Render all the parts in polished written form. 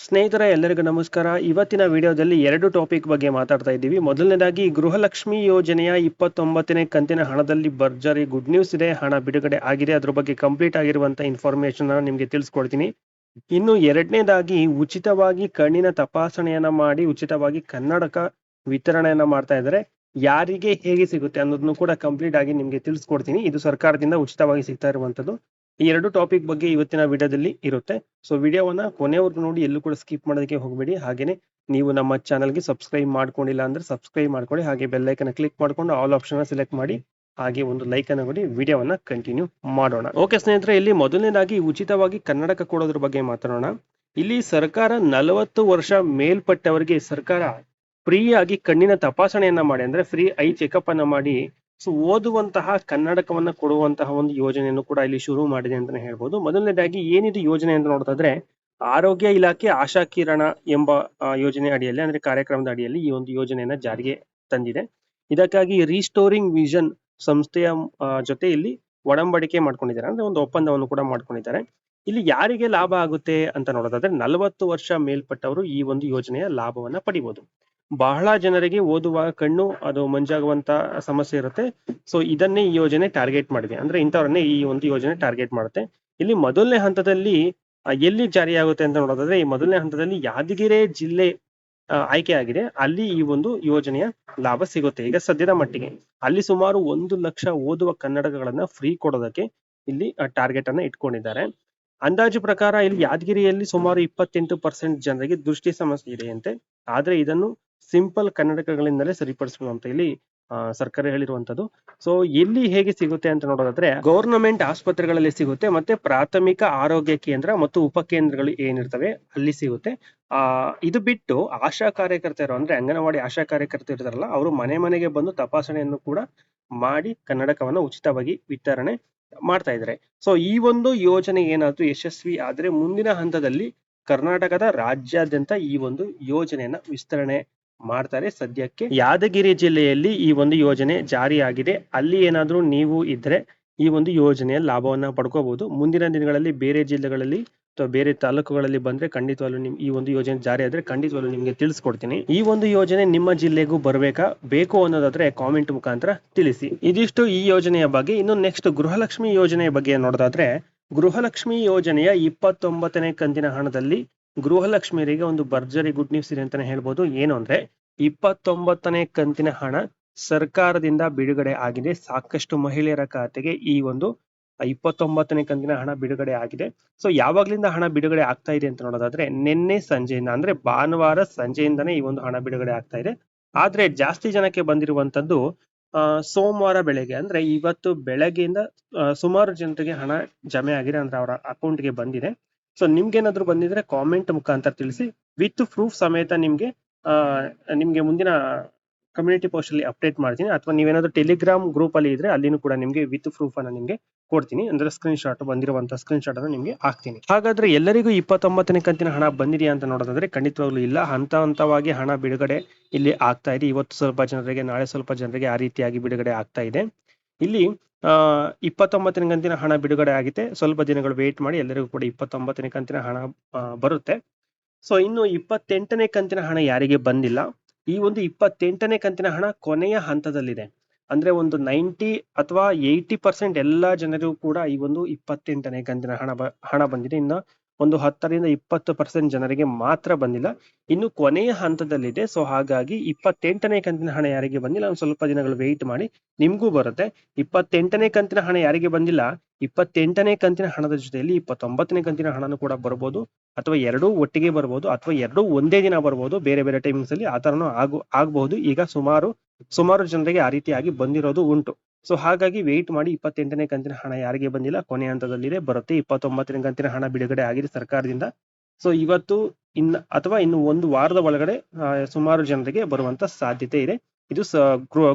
ಸ್ನೇಹಿತರೆ ಎಲ್ಲರಿಗೂ ನಮಸ್ಕಾರ. ಇವತ್ತಿನ ವಿಡಿಯೋದಲ್ಲಿ ಎರಡು ಟಾಪಿಕ್ ಬಗ್ಗೆ ಮಾತಾಡ್ತಾ ಇದ್ದೀವಿ. ಮೊದಲನೇದಾಗಿ ಗೃಹಲಕ್ಷ್ಮಿ ಯೋಜನೆಯ 29ನೇ ಕಂತಿನ ಹಣದಲ್ಲಿ ಭರ್ಜರಿ ಗುಡ್ ನ್ಯೂಸ್ ಇದೆ. ಹಣ ಬಿಡುಗಡೆ ಆಗಿದೆ. ಅದ್ರ ಬಗ್ಗೆ ಕಂಪ್ಲೀಟ್ ಆಗಿರುವಂತ ಇನ್ಫಾರ್ಮೇಶನ್ ನಿಮಗೆ ತಿಳಿಸ್ಕೊಡ್ತೀನಿ. ಇನ್ನು ಎರಡನೇದಾಗಿ ಉಚಿತವಾಗಿ ಕಣ್ಣಿನ ತಪಾಸಣೆಯನ್ನ ಮಾಡಿ ಉಚಿತವಾಗಿ ಕನ್ನಡಕ ವಿತರಣೆಯನ್ನ ಮಾಡ್ತಾ ಇದ್ದಾರೆ. ಯಾರಿಗೆ ಹೇಗೆ ಸಿಗುತ್ತೆ ಅನ್ನೋದನ್ನು ಕೂಡ ಕಂಪ್ಲೀಟ್ ಆಗಿ ನಿಮಗೆ ತಿಳಿಸ್ಕೊಡ್ತೀನಿ. ಇದು ಸರ್ಕಾರದಿಂದ ಉಚಿತವಾಗಿ ಸಿಗ್ತಾ ಇರುವಂತದ್ದು. ಈ ಎರಡು ಟಾಪಿಕ್ ಬಗ್ಗೆ ಇವತ್ತಿನ ವಿಡಿಯೋದಲ್ಲಿ ಇರುತ್ತೆ. ಸೊ ವಿಡಿಯೋವನ್ನ ಕೊನೆವರೆಗೂ ನೋಡಿ, ಎಲ್ಲೂ ಕೂಡ ಸ್ಕಿಪ್ ಮಾಡೋದಕ್ಕೆ ಹೋಗಬೇಡಿ. ಹಾಗೇನೆ ನೀವು ನಮ್ಮ ಚಾನಲ್ಗೆ ಸಬ್ಸ್ಕ್ರೈಬ್ ಮಾಡ್ಕೊಂಡಿಲ್ಲ ಅಂದ್ರೆ ಸಬ್ಸ್ಕ್ರೈಬ್ ಮಾಡ್ಕೊಳ್ಳಿ. ಹಾಗೆ ಬೆಲ್ ಐಕನ್ ಕ್ಲಿಕ್ ಮಾಡ್ಕೊಂಡು ಆಲ್ ಆಪ್ಷನ್ ಸೆಲೆಕ್ಟ್ ಮಾಡಿ ಹಾಗೆ ಒಂದು ಲೈಕ್ ಅನ್ನು ಕೊಡಿ. ವಿಡಿಯೋವನ್ನ ಕಂಟಿನ್ಯೂ ಮಾಡೋಣ. ಓಕೆ ಸ್ನೇಹಿತರೆ, ಇಲ್ಲಿ ಮೊದಲನೇದಾಗಿ ಉಚಿತವಾಗಿ ಕನ್ನಡಕ ಕೊಡೋದ್ರ ಬಗ್ಗೆ ಮಾತಾಡೋಣ. ಇಲ್ಲಿ ಸರ್ಕಾರ 40 ವರ್ಷ ಮೇಲ್ಪಟ್ಟವರಿಗೆ ಸರ್ಕಾರ ಫ್ರೀ ಆಗಿ ಕಣ್ಣಿನ ತಪಾಸಣೆಯನ್ನ ಮಾಡಿ, ಅಂದ್ರೆ ಫ್ರೀ ಐ ಚೆಕಪ್ ಅನ್ನ ಮಾಡಿ ಸೊ ಓದುವಂತಹ ಕನ್ನಡಕವನ್ನ ಕೊಡುವಂತಹ ಒಂದು ಯೋಜನೆಯನ್ನು ಕೂಡ ಇಲ್ಲಿ ಶುರು ಮಾಡಿದೆ ಅಂತಾನೆ ಹೇಳ್ಬೋದು. ಮೊದಲನೇದಾಗಿ ಏನಿದು ಯೋಜನೆ ಅಂತ ನೋಡ್ತಾದ್ರೆ, ಆರೋಗ್ಯ ಇಲಾಖೆ ಆಶಾ ಕಿರಣ ಎಂಬ ಯೋಜನೆ ಅಡಿಯಲ್ಲಿ, ಅಂದ್ರೆ ಕಾರ್ಯಕ್ರಮದ ಅಡಿಯಲ್ಲಿ ಈ ಒಂದು ಯೋಜನೆಯನ್ನ ಜಾರಿಗೆ ತಂದಿದೆ. ಇದಕ್ಕಾಗಿ ರೀಸ್ಟೋರಿಂಗ್ ವಿಷನ್ ಸಂಸ್ಥೆಯ ಜೊತೆ ಇಲ್ಲಿ ಒಡಂಬಡಿಕೆ ಮಾಡ್ಕೊಂಡಿದ್ದಾರೆ, ಅಂದ್ರೆ ಒಂದು ಒಪ್ಪಂದವನ್ನು ಕೂಡ ಮಾಡ್ಕೊಂಡಿದ್ದಾರೆ. ಇಲ್ಲಿ ಯಾರಿಗೆ ಲಾಭ ಆಗುತ್ತೆ ಅಂತ ನೋಡೋದಾದ್ರೆ 40 ವರ್ಷ ಮೇಲ್ಪಟ್ಟವರು ಈ ಒಂದು ಯೋಜನೆಯ ಲಾಭವನ್ನ ಪಡಿಬಹುದು. ಬಹಳ ಜನರಿಗೆ ಓದುವಾಗ ಕಣ್ಣು ಅದು ಮಂಜಾಗುವಂತ ಸಮಸ್ಯೆ ಇರುತ್ತೆ. ಸೊ ಇದನ್ನೇ ಈ ಯೋಜನೆ ಟಾರ್ಗೆಟ್ ಮಾಡಿದೆ, ಅಂದ್ರೆ ಇಂಥವ್ರನ್ನೇ ಈ ಒಂದು ಯೋಜನೆ ಟಾರ್ಗೆಟ್ ಮಾಡುತ್ತೆ. ಇಲ್ಲಿ ಮೊದಲನೇ ಹಂತದಲ್ಲಿ ಎಲ್ಲಿ ಜಾರಿಯಾಗುತ್ತೆ ಅಂತ ನೋಡೋದಾದ್ರೆ, ಈ ಮೊದಲನೇ ಹಂತದಲ್ಲಿ ಯಾದಗಿರಿ ಜಿಲ್ಲೆ ಆಯ್ಕೆ ಆಗಿದೆ. ಅಲ್ಲಿ ಈ ಒಂದು ಯೋಜನೆಯ ಲಾಭ ಸಿಗುತ್ತೆ ಈಗ ಸದ್ಯದ ಮಟ್ಟಿಗೆ. ಅಲ್ಲಿ ಸುಮಾರು 1 ಲಕ್ಷ ಓದುವ ಕನ್ನಡಕಗಳನ್ನ ಫ್ರೀ ಕೊಡೋದಕ್ಕೆ ಇಲ್ಲಿ ಟಾರ್ಗೆಟ್ ಅನ್ನ ಇಟ್ಕೊಂಡಿದ್ದಾರೆ. ಅಂದಾಜು ಪ್ರಕಾರ ಇಲ್ಲಿ ಯಾದಗಿರಿಯಲ್ಲಿ ಸುಮಾರು 28% ಜನರಿಗೆ ದೃಷ್ಟಿ ಸಮಸ್ಯೆ ಇದೆಯಂತೆ. ಆದ್ರೆ ಇದನ್ನು ಸಿಂಪಲ್ ಕನ್ನಡಕಗಳಿಂದಲೇ ಸರಿಪಡಿಸಬಹುದು ಅಂತ ಇಲ್ಲಿ ಸರ್ಕಾರ ಹೇಳಿರುವಂತದ್ದು. ಸೊ ಎಲ್ಲಿ ಹೇಗೆ ಸಿಗುತ್ತೆ ಅಂತ ನೋಡೋದಾದ್ರೆ, ಗವರ್ನಮೆಂಟ್ ಆಸ್ಪತ್ರೆಗಳಲ್ಲಿ ಸಿಗುತ್ತೆ, ಮತ್ತೆ ಪ್ರಾಥಮಿಕ ಆರೋಗ್ಯ ಕೇಂದ್ರ ಮತ್ತು ಉಪಕೇಂದ್ರಗಳು ಏನಿರ್ತವೆ ಅಲ್ಲಿ ಸಿಗುತ್ತೆ. ಇದು ಬಿಟ್ಟು ಆಶಾ ಕಾರ್ಯಕರ್ತರು, ಅಂದ್ರೆ ಅಂಗನವಾಡಿ ಆಶಾ ಕಾರ್ಯಕರ್ತರು ಇರ್ತಾರಲ್ಲ, ಅವರು ಮನೆ ಮನೆಗೆ ಬಂದು ತಪಾಸಣೆಯನ್ನು ಕೂಡ ಮಾಡಿ ಕನ್ನಡಕವನ್ನು ಉಚಿತವಾಗಿ ವಿತರಣೆ ಮಾಡ್ತಾ ಇದ್ದಾರೆ. ಸೊ ಈ ಒಂದು ಯೋಜನೆ ಏನಾದ್ರೂ ಯಶಸ್ವಿ ಆದ್ರೆ ಮುಂದಿನ ಹಂತದಲ್ಲಿ ಕರ್ನಾಟಕದ ರಾಜ್ಯಾದ್ಯಂತ ಈ ಒಂದು ಯೋಜನೆಯನ್ನ ವಿಸ್ತರಣೆ ಮಾಡ್ತಾರೆ. ಸದ್ಯಕ್ಕೆ ಯಾದಗಿರಿ ಜಿಲ್ಲೆಯಲ್ಲಿ ಈ ಒಂದು ಯೋಜನೆ ಜಾರಿಯಾಗಿದೆ. ಅಲ್ಲಿ ಏನಾದ್ರೂ ನೀವು ಇದ್ರೆ ಈ ಒಂದು ಯೋಜನೆಯ ಲಾಭವನ್ನ ಪಡ್ಕೋಬಹುದು. ಮುಂದಿನ ದಿನಗಳಲ್ಲಿ ಬೇರೆ ಜಿಲ್ಲೆಗಳಲ್ಲಿ ಅಥವಾ ಬೇರೆ ತಾಲೂಕುಗಳಲ್ಲಿ ಬಂದ್ರೆ ಖಂಡಿತವಾಗ್ಲೂ ಈ ಒಂದು ಯೋಜನೆ ಜಾರಿ ಆದ್ರೆ ಖಂಡಿತವಾಗ್ಲೂ ನಿಮ್ಗೆ ತಿಳಿಸ್ಕೊಡ್ತೀನಿ. ಈ ಒಂದು ಯೋಜನೆ ನಿಮ್ಮ ಜಿಲ್ಲೆಗೂ ಬೇಕು ಅನ್ನೋದಾದ್ರೆ ಕಾಮೆಂಟ್ ಮುಖಾಂತರ ತಿಳಿಸಿ. ಇದಿಷ್ಟು ಈ ಯೋಜನೆಯ ಬಗ್ಗೆ. ಇನ್ನು ನೆಕ್ಸ್ಟ್ ಗೃಹಲಕ್ಷ್ಮಿ ಯೋಜನೆಯ ಬಗ್ಗೆ ನೋಡೋದಾದ್ರೆ, ಗೃಹಲಕ್ಷ್ಮಿ ಯೋಜನೆಯ 29ನೇ ಕಂತಿನ ಹಣದಲ್ಲಿ ಗೃಹಲಕ್ಷ್ಮಿಯರಿಗೆ ಒಂದು ಭರ್ಜರಿ ಗುಡ್ ನ್ಯೂಸ್ ಇದೆ ಅಂತಾನೆ ಹೇಳ್ಬೋದು. ಏನು ಅಂದ್ರೆ 29ನೇ ಕಂತಿನ ಹಣ ಸರ್ಕಾರದಿಂದ ಬಿಡುಗಡೆ ಆಗಿದೆ. ಸಾಕಷ್ಟು ಮಹಿಳೆಯರ ಖಾತೆಗೆ ಈ ಒಂದು 29ನೇ ಕಂತಿನ ಹಣ ಬಿಡುಗಡೆ ಆಗಿದೆ. ಸೊ ಯಾವಾಗ್ಲಿಂದ ಹಣ ಬಿಡುಗಡೆ ಆಗ್ತಾ ಇದೆ ಅಂತ ನೋಡೋದಾದ್ರೆ, ನಿನ್ನೆ ಸಂಜೆಯಿಂದ, ಅಂದ್ರೆ ಭಾನುವಾರ ಸಂಜೆಯಿಂದನೇ ಈ ಒಂದು ಹಣ ಬಿಡುಗಡೆ ಆಗ್ತಾ ಇದೆ. ಆದ್ರೆ ಜಾಸ್ತಿ ಜನಕ್ಕೆ ಬಂದಿರುವಂತದ್ದು ಸೋಮವಾರ ಬೆಳಗ್ಗೆ, ಅಂದ್ರೆ ಇವತ್ತು ಬೆಳಗ್ಗೆಯಿಂದ ಸುಮಾರು ಜನರಿಗೆ ಹಣ ಜಮೆ ಆಗಿದೆ, ಅಂದ್ರೆ ಅವರ ಅಕೌಂಟ್ಗೆ ಬಂದಿದೆ. ಸೊ ನಿಮ್ಗೇನಾದ್ರೂ ಬಂದಿದ್ರೆ ಕಾಮೆಂಟ್ ಮುಖಾಂತರ ತಿಳಿಸಿ. ವಿತ್ ಪ್ರೂಫ್ ಸಮೇತ ನಿಮ್ಗೆ ಮುಂದಿನ ಕಮ್ಯುನಿಟಿ ಪೋಸ್ಟ್ ಅಲ್ಲಿ ಅಪ್ಡೇಟ್ ಮಾಡ್ತೀನಿ. ಅಥವಾ ನೀವೇನಾದ್ರೂ ಟೆಲಿಗ್ರಾಮ್ ಗ್ರೂಪ್ ಅಲ್ಲಿ ಇದ್ರೆ ಅಲ್ಲಿನೂ ಕೂಡ ನಿಮ್ಗೆ ವಿತ್ ಪ್ರೂಫ್ ಅನ್ನ ನಿಮ್ಗೆ ಕೊಡ್ತೀನಿ, ಅಂದ್ರೆ ಸ್ಕ್ರೀನ್ ಶಾಟ್ ಬಂದಿರುವಂತಹ ಸ್ಕ್ರೀನ್ ಶಾಟ್ ಅನ್ನು ನಿಮ್ಗೆ ಹಾಕ್ತೀನಿ. ಹಾಗಾದ್ರೆ ಎಲ್ಲರಿಗೂ 29ನೇ ಕಂತಿನ ಹಣ ಬಂದಿದೆಯಾ ಅಂತ ನೋಡೋದಾದ್ರೆ ಖಂಡಿತವಾಗ್ಲೂ ಇಲ್ಲ. ಹಂತವಾಗಿ ಹಣ ಬಿಡುಗಡೆ ಇಲ್ಲಿ ಆಗ್ತಾ ಇದೆ. ಇವತ್ತು ಸ್ವಲ್ಪ ಜನರಿಗೆ, ನಾಳೆ ಸ್ವಲ್ಪ ಜನರಿಗೆ ಆ ರೀತಿಯಾಗಿ ಬಿಡುಗಡೆ ಆಗ್ತಾ ಇದೆ. ಇಲ್ಲಿ 29ನೇ ಕಂತಿನ ಹಣ ಬಿಡುಗಡೆ ಆಗಿದೆ. ಸ್ವಲ್ಪ ದಿನಗಳು ವೇಟ್ ಮಾಡಿ, ಎಲ್ಲರಿಗೂ ಕೂಡ 29ನೇ ಕಂತಿನ ಹಣ ಬರುತ್ತೆ. ಸೊ ಇನ್ನು 28ನೇ ಕಂತಿನ ಹಣ ಯಾರಿಗೆ ಬಂದಿಲ್ಲ, ಈ ಒಂದು 28ನೇ ಕಂತಿನ ಹಣ ಕೊನೆಯ ಹಂತದಲ್ಲಿದೆ. ಅಂದ್ರೆ ಒಂದು 90 ಅಥವಾ 80% ಎಲ್ಲಾ ಜನರಿಗೂ ಕೂಡ ಈ ಒಂದು 28ನೇ ಕಂತಿನ ಹಣ ಬಂದಿದೆ. ಇನ್ನು ಒಂದು 10ರಿಂದ 20% ಜನರಿಗೆ ಮಾತ್ರ ಬಂದಿಲ್ಲ, ಇನ್ನು ಕೊನೆಯ ಹಂತದಲ್ಲಿದೆ. ಸೊ ಹಾಗಾಗಿ 28ನೇ ಕಂತಿನ ಹಣ ಯಾರಿಗೆ ಬಂದಿಲ್ಲ, ಒಂದು ಸ್ವಲ್ಪ ದಿನಗಳು ವೇಟ್ ಮಾಡಿ, ನಿಮ್ಗೂ ಬರುತ್ತೆ. 28ನೇ ಕಂತಿನ ಹಣ ಯಾರಿಗೆ ಬಂದಿಲ್ಲ, 28ನೇ ಕಂತಿನ ಹಣದ ಜೊತೆಯಲ್ಲಿ 29ನೇ ಕಂತಿನ ಹಣನೂ ಕೂಡ ಬರ್ಬೋದು, ಅಥವಾ ಎರಡೂ ಒಟ್ಟಿಗೆ ಬರ್ಬೋದು, ಅಥವಾ ಎರಡೂ ಒಂದೇ ದಿನ ಬರ್ಬೋದು, ಬೇರೆ ಬೇರೆ ಟೈಮಿಂಗ್ಸ್ ಅಲ್ಲಿ ಆ ತರನು ಆಗಬಹುದು. ಈಗ ಸುಮಾರು ಜನರಿಗೆ ಆ ರೀತಿಯಾಗಿ ಬಂದಿರೋದು ಉಂಟು. ಸೊ ಹಾಗಾಗಿ ವೇಟ್ ಮಾಡಿ. 28ನೇ ಕಂತಿನ ಹಣ ಯಾರಿಗೆ ಬಂದಿಲ್ಲ, ಕೊನೆ ಹಂತದಲ್ಲಿದೆ, ಬರುತ್ತೆ. 29ನೇ ಕಂತಿನ ಹಣ ಬಿಡುಗಡೆ ಆಗಿದೆ ಸರ್ಕಾರದಿಂದ. ಸೊ ಇವತ್ತು ಇನ್ನು ಒಂದು ವಾರದ ಒಳಗಡೆ ಸುಮಾರು ಜನರಿಗೆ ಬರುವಂತ ಸಾಧ್ಯತೆ ಇದೆ. ಇದು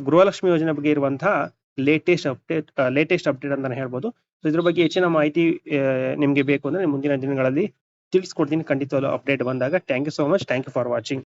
ಗೃಹಲಕ್ಷ್ಮಿ ಯೋಜನೆ ಬಗ್ಗೆ ಇರುವಂತಹ ಲೇಟೆಸ್ಟ್ ಅಪ್ಡೇಟ್ ಅಂತಾನೆ ಹೇಳ್ಬೋದು. ಸೊ ಇದ್ರ ಬಗ್ಗೆ ಹೆಚ್ಚಿನ ಮಾಹಿತಿ ನಿಮ್ಗೆ ಬೇಕು ಅಂದ್ರೆ ಮುಂದಿನ ದಿನಗಳಲ್ಲಿ ತಿಳಿಸ್ಕೊಡ್ತೀನಿ ಖಂಡಿತವಾಗ್ಲೂ ಅಪ್ಡೇಟ್ ಬಂದಾಗ. Thank you so much. Thank you for watching.